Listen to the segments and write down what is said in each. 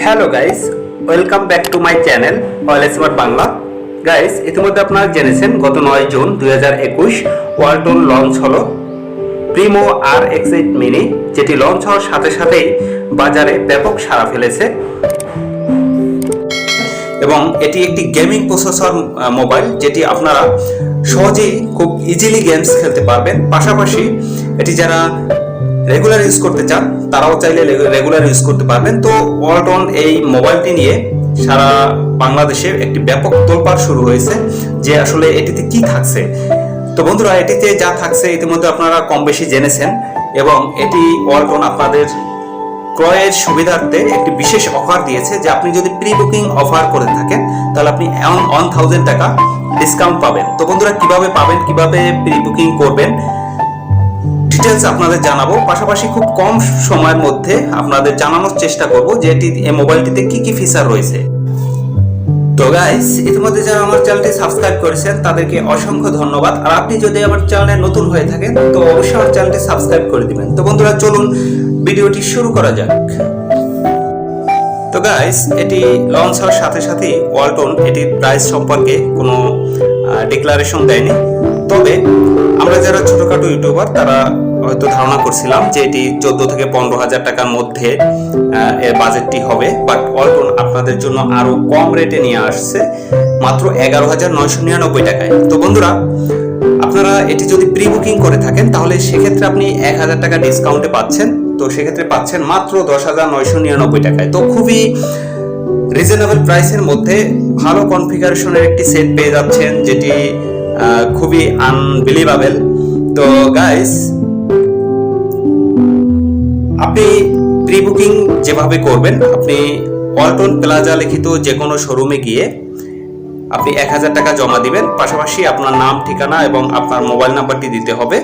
Hello guys, welcome back to my channel oil smart Bangla. Guys, ইতিমধ্যে আপনারা জেনেছেন গত 9 জুন 2021 ওয়ালটন লঞ্চ হলো প্রিমো RX8 মিনি, যেটি লঞ্চ হওয়ার সাথে সাথেই বাজারে ব্যাপক সাড়া ফেলেছে এবং এটি একটি গেমিং প্রসেসর মোবাইল, যেটি আপনারা সহজেই খুব ইজিলি গেমস খেলতে পারবেন। পাশাপাশি এটি যারা রেগুলার ইউজ করতে চান তারাও চাইলে রেগুলার ইউজ করতে পারবেন। তো ওয়ালটন এই মোবাইলটি নিয়ে সারা বাংলাদেশে একটি ব্যাপক তোলপাড় শুরু হয়েছে যে আসলে এটিতে কি থাকছে। তো বন্ধুরা, এটিতে যা থাকছে ইতিমধ্যে আপনারা কম বেশি জেনেছেন এবং এটি ওয়ালটন আপনাদের ক্রয়ের সুবিধার্থে একটি বিশেষ অফার দিয়েছে যে আপনি যদি প্রি বুকিং অফার করে থাকেন তাহলে আপনি 1000 টাকা ডিসকাউন্ট পাবেন। তো বন্ধুরা, কিভাবে পাবেন, কিভাবে প্রি বুকিং করবেন ডিটেলস আপনাদের জানাবো। পাশাপাশি খুব কম সময়ের মধ্যে আপনাদের জানানোর চেষ্টা করব যে এই মোবাইলটিতে কি কি ফিচার রয়েছে। তো গাইস, ইতিমধ্যে যারা আমার চ্যানেলটি সাবস্ক্রাইব করেছেন তাদেরকে অসংখ্য ধন্যবাদ। আর আপনি যদি আমার চ্যানেলে নতুন হয়ে থাকেন তো অবশ্যই আমার চ্যানেলটি সাবস্ক্রাইব করে দিবেন। তো বন্ধুরা, চলুন ভিডিওটি শুরু করা যাক। তো গাইস, এটি লঞ্চ হওয়ার সাথে সাথেই ওয়ালটন এটির প্রাইস সম্পর্কে কোনো ডিক্লারেশন দেয়নি। তবে আমরা যারা ছোটখাটো ইউটিউবার তারা হয়তো ধারণা করছিলাম যে এটি 14 থেকে 15,000 টাকার মধ্যে এর বাজেটটি হবে, বাট ওয়ালটন আপনাদের জন্য আরো কম রেটে নিয়ে আসছে মাত্র 11,999 টাকায়। তো বন্ধুরা, আপনারা এটি যদি প্রি বুকিং করে থাকেন তাহলে সেক্ষেত্রে আপনি 1,000 টাকা ডিসকাউন্টে পাচ্ছেন। তো সেক্ষেত্রে পাচ্ছেন মাত্র 10,999 টাকায়। তো খুবই রিজনেবল প্রাইসের মধ্যে ভালো কনফিগারেশনের একটি সেট পেয়ে যাচ্ছেন, যেটি খুবই আনবিলিভেবল। তো গাইস, আপনি প্রি বুকিং যেভাবে করবেন, আপনি ওয়ালটন প্লাজা লিখিত যে কোনো শোরুমে গিয়ে আপনি 1,000 টাকা জমা দিবেন। পাশাপাশি আপনার নাম, ঠিকানা এবং আপনার মোবাইল নাম্বারটি দিতে হবে।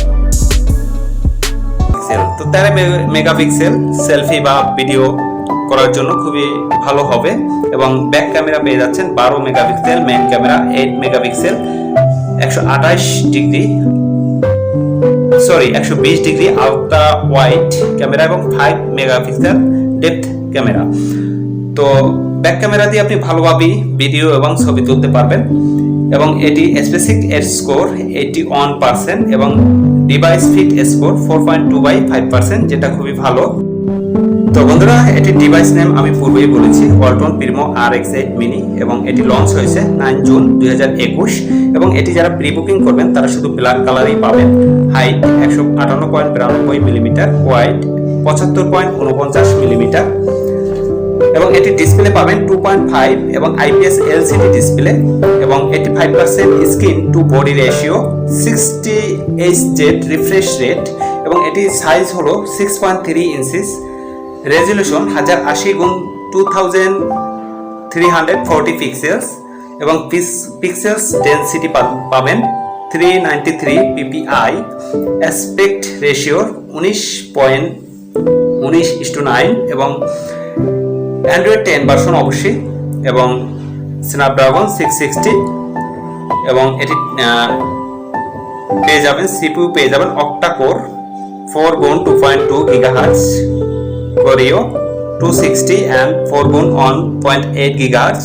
তো তো 13 মেগাপিক্সেল সেলফি বা ভিডিও করার জন্য খুবই ভালো হবে এবং ব্যাক ক্যামেরা পেয়ে যাচ্ছেন 12 megapixel, main camera 8 megapixel, 120 degree ultra wide camera এবং 5 মেগাপিক্সেল ডেপথ ক্যামেরা। তো ব্যাক ক্যামেরা দিয়ে আপনি ভালোভাবে ভিডিও এবং ছবি তুলতে পারবেন এবং এটি স্পেসিফিক এজ স্কোর 81% এবং ডিভাইস ফিট স্কোর 4.2/5%, যেটা খুবই ভালো। তো বন্ধুরা, এটি ডিভাইস নেম আমি পূর্বেই বলেছি ওয়ালটন প্রিমো RX8 মিনি এবং এটি লঞ্চ হয়েছে 9 জুন 2021 এবং এটি যারা প্রি বুকিং করবেন তারা শুধু ব্ল্যাক কালারই পাবেন। Height 158.92 millimetre, wide 75.49 millimetre. এবং এটি ডিসপ্লে পাবেন 2.5 এবং IPS LCD ডিসপ্লে এবং 85% screen to body ratio, 60 Hz refresh rate এবং এটি সাইজ হলো 6.3 ইঞ্চিস, রেজলিউশন 1080x2340 পিক্সেলস এবং পিক্সেলস ডেনসিটি পাবেন 393 ppi, অ্যাসপেক্ট রেশিও 19:9 এবং অ্যান্ড্রয়েড 10 ভার্সন অবশ্যই এবং স্ন্যাপড্রাগন 660 এবং এটি পেয়ে যাবেন CPU পেয়ে যাবেন octa core 4x2.2 GHz, কোরিও 260 and 4x1.8 GHz,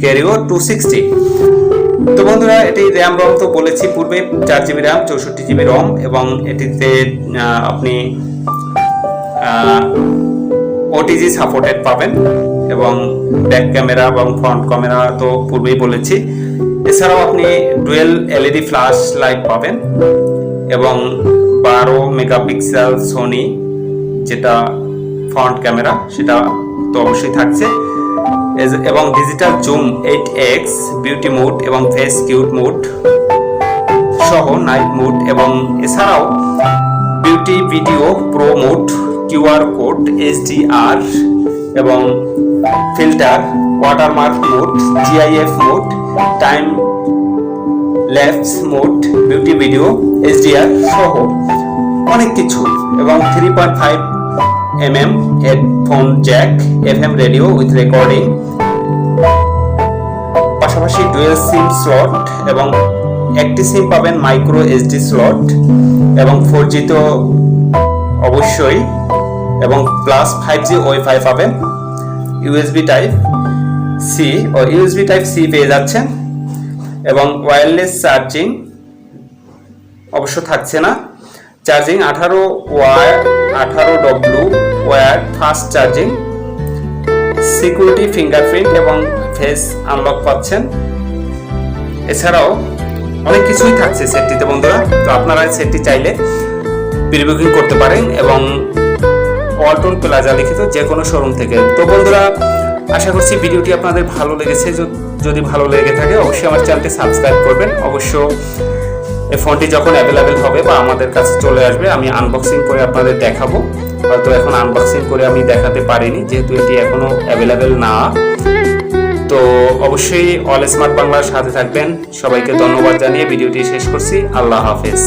ক্যারিও 260। তো বন্ধুরা এটি র্যাম রম তো বলেছি পূর্বে, 4GB র্যাম 64GB রম এবং এটিতে আপনি OTG সাপোর্টেড পাবেন এবং ব্যাক ক্যামেরা এবং ফ্রন্ট ক্যামেরা তো পূর্বেই বলেছি। এছাড়াও আপনি ডুয়েল LED ফ্ল্যাশ লাইট পাবেন এবং 12 মেগাপিক্সেল সোনি যেটা ফ্রন্ট ক্যামেরা সেটা তো অবশ্যই থাকছে এবং digital zoom 8x, beauty mode এবং ফেস কিউট মোড সহ নাইট মোড এবং এছাড়াও beauty video pro mode, QR code, HDR এবং filter, watermark mode, GIF mode, time lapse mode, beauty video, HDR সহ অনেক কিছু এবং 3.5mm headphone Jack, FM radio with recording, পাশাপাশি ডুয়েল সিম slot এবং একটি সিম পাবেন মাইক্রো SD স্লট এবং 4G তো অবশ্যই এবং প্লাস 5G ওয়াইফাই পাবেন, USB টাইপ সি ও USB টাইপ সি পেয়ে যাচ্ছেন এবং ওয়্যারলেস চার্জিং অবশ্য থাকছে না, charging 18W wire fast charging, security fingerprint এবং ফেস আনলক পাচ্ছেন। এছাড়াও অনেক কিছুই থাকছে সেটটিতে বন্ধুরা। তো আপনারা সেটটি চাইলে প্রি বুকিং করতে পারেন এবং ওয়ালটন প্লাজা লিখিত যে কোনো শোরুম থেকে। তো বন্ধুরা আশা করছি ভিডিওটি আপনাদের ভালো লেগেছে, যদি ভালো লেগে থাকে অবশ্যই আমার চ্যানেলটি সাবস্ক্রাইব করবেন। অবশ্য এই ফোনটি যখন অ্যাভেলেবেল হবে বা আমাদের কাছে চলে আসবে আমি আনবক্সিং করে আপনাদের দেখাবো। হয়তো এখন আনবক্সিং করে আমি দেখাতে পারিনি যেহেতু এটি এখনো অ্যাভেলেবেল না। তো অবশ্যই অল স্মার্ট বাংলার সাথে থাকবেন। সবাইকে ধন্যবাদ জানিয়ে ভিডিওটি শেষ করছি। আল্লাহ হাফেজ।